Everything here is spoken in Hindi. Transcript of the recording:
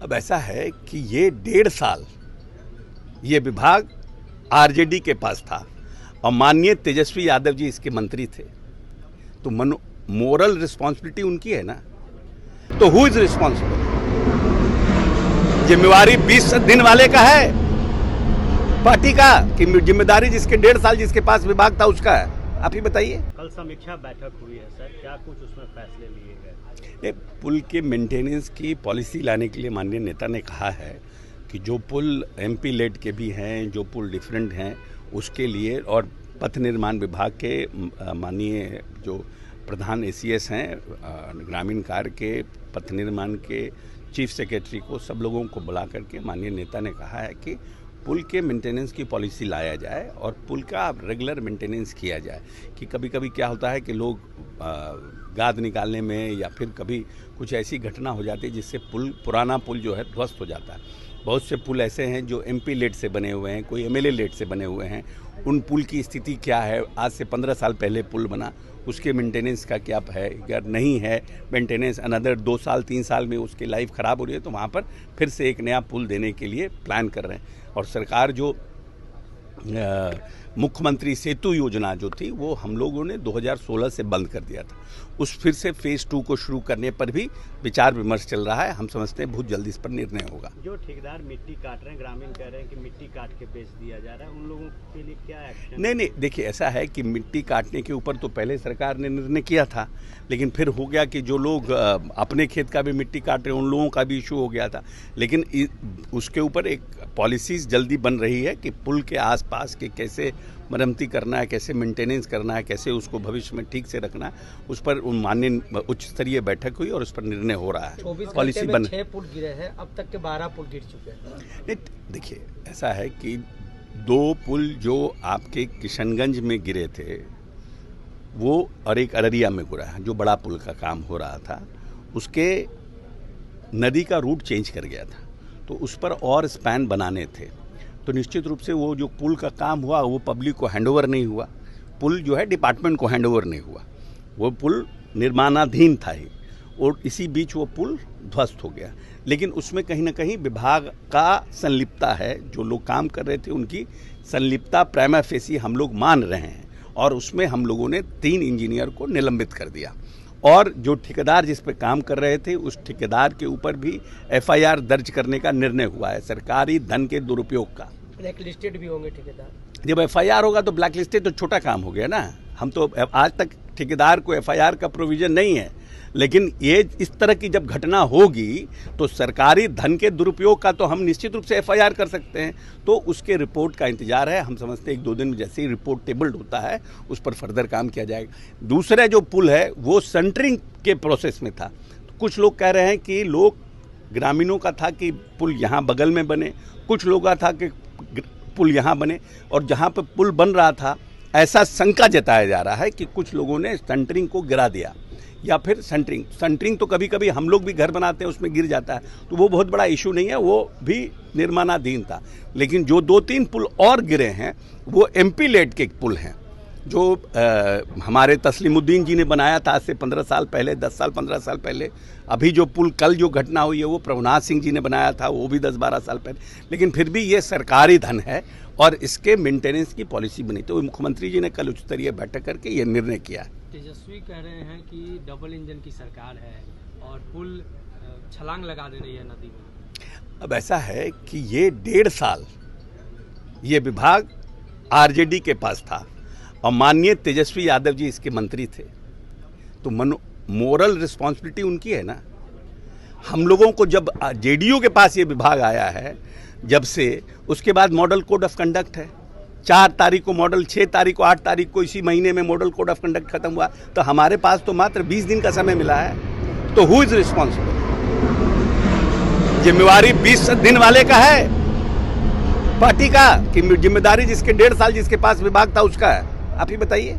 अब ऐसा है कि ये 1.5 साल ये विभाग आरजेडी के पास था और माननीय तेजस्वी यादव जी इसके मंत्री थे, तो मोरल रिस्पॉन्सिबिलिटी उनकी है ना। तो हु इज रिस्पॉन्सिबल? जिम्मेवारी 20 दिन वाले का है, पार्टी का, कि जिम्मेदारी जिसके 1.5 साल जिसके पास विभाग था उसका है? आप ही बताइए। कल समीक्षा बैठक हुई है सर, क्या कुछ उसमें फैसले लिए गए? पुल के मेंटेनेंस की पॉलिसी लाने के लिए माननीय नेता ने कहा है कि जो पुल एमपी लेड के भी हैं, जो पुल डिफरेंट हैं, उसके लिए, और पथ निर्माण विभाग के माननीय जो प्रधान एसीएस हैं ग्रामीण कार्य के, पथ निर्माण के चीफ सेक्रेटरी को, सब लोगों को बुला करके माननीय नेता ने कहा है कि पुल के मेंटेनेंस की पॉलिसी लाया जाए और पुल का रेगुलर मेंटेनेंस किया जाए। कि कभी कभी क्या होता है कि लोग गाद निकालने में या फिर कभी कुछ ऐसी घटना हो जाती है जिससे पुराना पुल जो है ध्वस्त हो जाता है। बहुत से पुल ऐसे हैं जो एमपी लेड से बने हुए हैं, कोई एमएलए लेड से बने हुए हैं। उन पुल की स्थिति क्या है, आज से 15 साल पहले पुल बना, उसके मेंटेनेंस का क्या है, अगर नहीं है मेंटेनेंस, अनदर 2 साल 3 साल में उसकी लाइफ ख़राब हो रही है, तो वहाँ पर फिर से एक नया पुल देने के लिए प्लान कर रहे हैं। और सरकार जो मुख्यमंत्री सेतु योजना जो थी वो हम लोगों ने 2016 से बंद कर दिया था, उस फिर से फेज़ 2 को शुरू करने पर भी विचार विमर्श चल रहा है। हम समझते हैं बहुत जल्दी इस पर निर्णय होगा। जो ठेकेदार मिट्टी काट रहे हैं, ग्रामीण कह रहे हैं कि मिट्टी काट के बेच दिया जा रहा है, उन लोगों के लिए क्या एक्शन? नहीं, देखिए ऐसा है कि मिट्टी काटने के ऊपर तो पहले सरकार ने निर्णय किया था, लेकिन फिर हो गया कि जो लोग अपने खेत का भी मिट्टी काट रहे हैं उन लोगों का भी इशू हो गया था। लेकिन उसके ऊपर एक पॉलिसीज जल्दी बन रही है कि पुल के आसपास के कैसे मरम्मती करना है, कैसे मेंटेनेंस करना है, कैसे उसको भविष्य में ठीक से रखना है, उस पर माननीय उच्च स्तरीय बैठक हुई और उस पर निर्णय हो रहा है। 24 घंटे में 6 पुल गिरे हैं, अब तक के 12 पुल गिर चुके हैं। देखिए ऐसा है कि 2 पुल जो आपके किशनगंज में गिरे थे वो, और एक अररिया में गिरा है, जो बड़ा पुल का काम हो रहा था, उसके नदी का रूट चेंज कर गया था, तो उस पर और स्पैन बनाने थे। तो निश्चित रूप से वो जो पुल का काम हुआ वो पब्लिक को हैंडओवर नहीं हुआ, पुल जो है डिपार्टमेंट को हैंडओवर नहीं हुआ, वो पुल निर्माणाधीन था ही, और इसी बीच वो पुल ध्वस्त हो गया। लेकिन उसमें कहीं ना कहीं विभाग का संलिप्तता है, जो लोग काम कर रहे थे उनकी संलिप्तता प्राइमा फेसी हम लोग मान रहे हैं, और उसमें हम लोगों ने 3 इंजीनियर को निलंबित कर दिया, और जो ठेकेदार जिस पे काम कर रहे थे उस ठेकेदार के ऊपर भी एफआईआर दर्ज करने का निर्णय हुआ है, सरकारी धन के दुरुपयोग का। ब्लैक लिस्टेड भी होंगे ठेकेदार? जब एफआईआर होगा तो ब्लैक लिस्टेड तो छोटा काम हो गया ना। हम तो आज तक ठेकेदार को एफआईआर का प्रोविजन नहीं है, लेकिन ये इस तरह की जब घटना होगी तो सरकारी धन के दुरुपयोग का तो हम निश्चित रूप से एफआईआर कर सकते हैं। तो उसके रिपोर्ट का इंतजार है, हम समझते हैं 1-2 दिन में जैसे ही रिपोर्ट टेबल्ड होता है उस पर फर्दर काम किया जाएगा। दूसरा जो पुल है वो सेंटरिंग के प्रोसेस में था, तो कुछ लोग कह रहे हैं कि ग्रामीणों का था कि पुल यहाँ बगल में बने, कुछ लोगों का था कि पुल यहाँ बने, और जहाँ पर पुल बन रहा था ऐसा शंका जताया जा रहा है कि कुछ लोगों ने सेंटरिंग को गिरा दिया, या फिर सेंटरिंग तो कभी कभी हम लोग भी घर बनाते हैं उसमें गिर जाता है, तो वो बहुत बड़ा इशू नहीं है, वो भी निर्माणाधीन था। लेकिन जो 2-3 पुल और गिरे हैं वो एमपी लेड के पुल हैं, जो हमारे तस्लीमुद्दीन जी ने बनाया था आज से 15 साल पहले, 10 साल 15 साल पहले। अभी जो पुल कल जो घटना हुई है वो प्रभुनाथ सिंह जी ने बनाया था, वो भी 10-12 साल पहले। लेकिन फिर भी ये सरकारी धन है और इसके मेंटेनेंस की पॉलिसी बनी, तो मुख्यमंत्री जी ने कल उच्च स्तरीय बैठक करके ये निर्णय किया है। तेजस्वी कह रहे हैं कि डबल इंजन की सरकार है और पुल छलांग लगा दे रही है नदी में। अब ऐसा है कि ये 1.5 साल ये विभाग आरजेडी के पास था और माननीय तेजस्वी यादव जी इसके मंत्री थे, तो मोरल रिस्पॉन्सिबिलिटी उनकी है ना। हम लोगों को जब जेडीयू के पास ये विभाग आया है जब से, उसके बाद मॉडल कोड ऑफ कंडक्ट है, 4 तारीख को मॉडल, 6 तारीख को, 8 तारीख को इसी महीने में मॉडल कोड ऑफ कंडक्ट खत्म हुआ, तो हमारे पास तो मात्र 20 दिन का समय मिला है। तो हु इज रिस्पॉन्सिबल? जिम्मेवारी 20 दिन वाले का है, पार्टी का, कि जिम्मेदारी जिसके 1.5 साल जिसके पास विभाग था उसका है? आप ही बताइए।